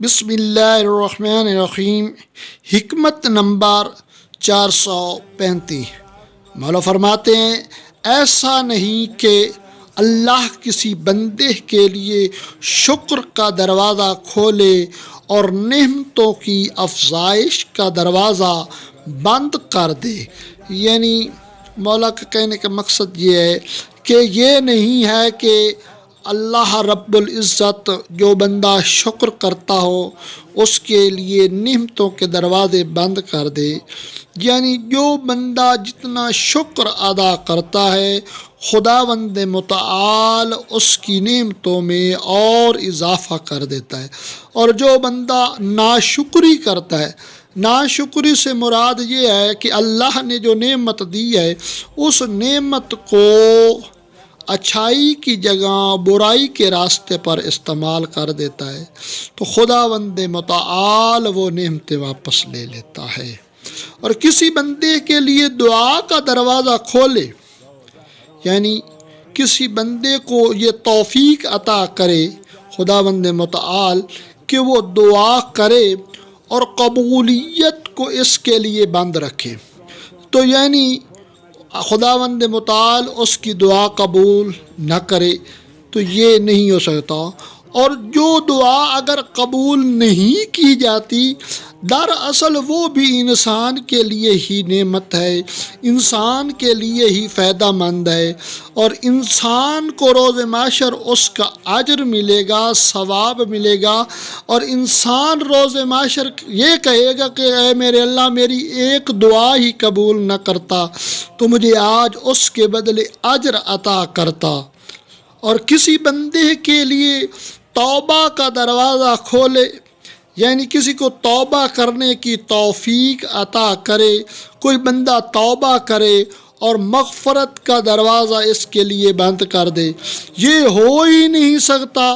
بسم اللہ الرحمن الرحیم۔ حکمت نمبر 435۔ مولا فرماتے ہیں ایسا نہیں کہ اللہ کسی بندے کے لیے شکر کا دروازہ کھولے اور نعمتوں کی افزائش کا دروازہ بند کر دے۔ یعنی مولا کا کہنے کا مقصد یہ ہے کہ یہ نہیں ہے کہ اللہ رب العزت جو بندہ شکر کرتا ہو اس کے لیے نعمتوں کے دروازے بند کر دے، یعنی جو بندہ جتنا شکر ادا کرتا ہے خداوند متعال اس کی نعمتوں میں اور اضافہ کر دیتا ہے، اور جو بندہ ناشکری کرتا ہے، ناشکری سے مراد یہ ہے کہ اللہ نے جو نعمت دی ہے اس نعمت کو اچھائی کی جگہ برائی کے راستے پر استعمال کر دیتا ہے، تو خداوند متعال وہ نعمتیں واپس لے لیتا ہے۔ اور کسی بندے کے لیے دعا کا دروازہ کھولے، یعنی کسی بندے کو یہ توفیق عطا کرے خداوند متعال کہ وہ دعا کرے اور قبولیت کو اس کے لیے بند رکھے، تو یعنی خداوند متعال اس کی دعا قبول نہ کرے تو یہ نہیں ہو سکتا۔ اور جو دعا اگر قبول نہیں کی جاتی دراصل وہ بھی انسان کے لیے ہی نعمت ہے، انسان کے لیے ہی فائدہ مند ہے، اور انسان کو روز محشر اس کا اجر ملے گا، ثواب ملے گا، اور انسان روز محشر یہ کہے گا کہ اے میرے اللہ میری ایک دعا ہی قبول نہ کرتا تو مجھے آج اس کے بدلے اجر عطا کرتا۔ اور کسی بندے کے لیے توبہ کا دروازہ کھولے، یعنی کسی کو توبہ کرنے کی توفیق عطا کرے، کوئی بندہ توبہ کرے اور مغفرت کا دروازہ اس کے لیے بند کر دے۔ یہ ہو ہی نہیں سکتا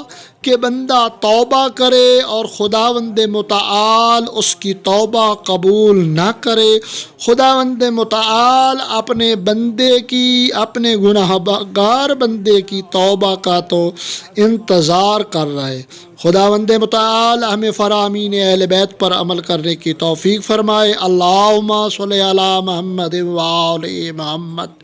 کہ بندہ توبہ کرے اور خداوند متعال اس کی توبہ قبول نہ کرے۔ خداوند متعال اپنے بندے کی، اپنے گناہ گار بندے کی توبہ کا تو انتظار کر رہا ہے۔ خداوند متعال ہمیں فرامین اہل بیت پر عمل کرنے کی توفیق فرمائے۔ اللہم صلی علی محمد و آل محمد۔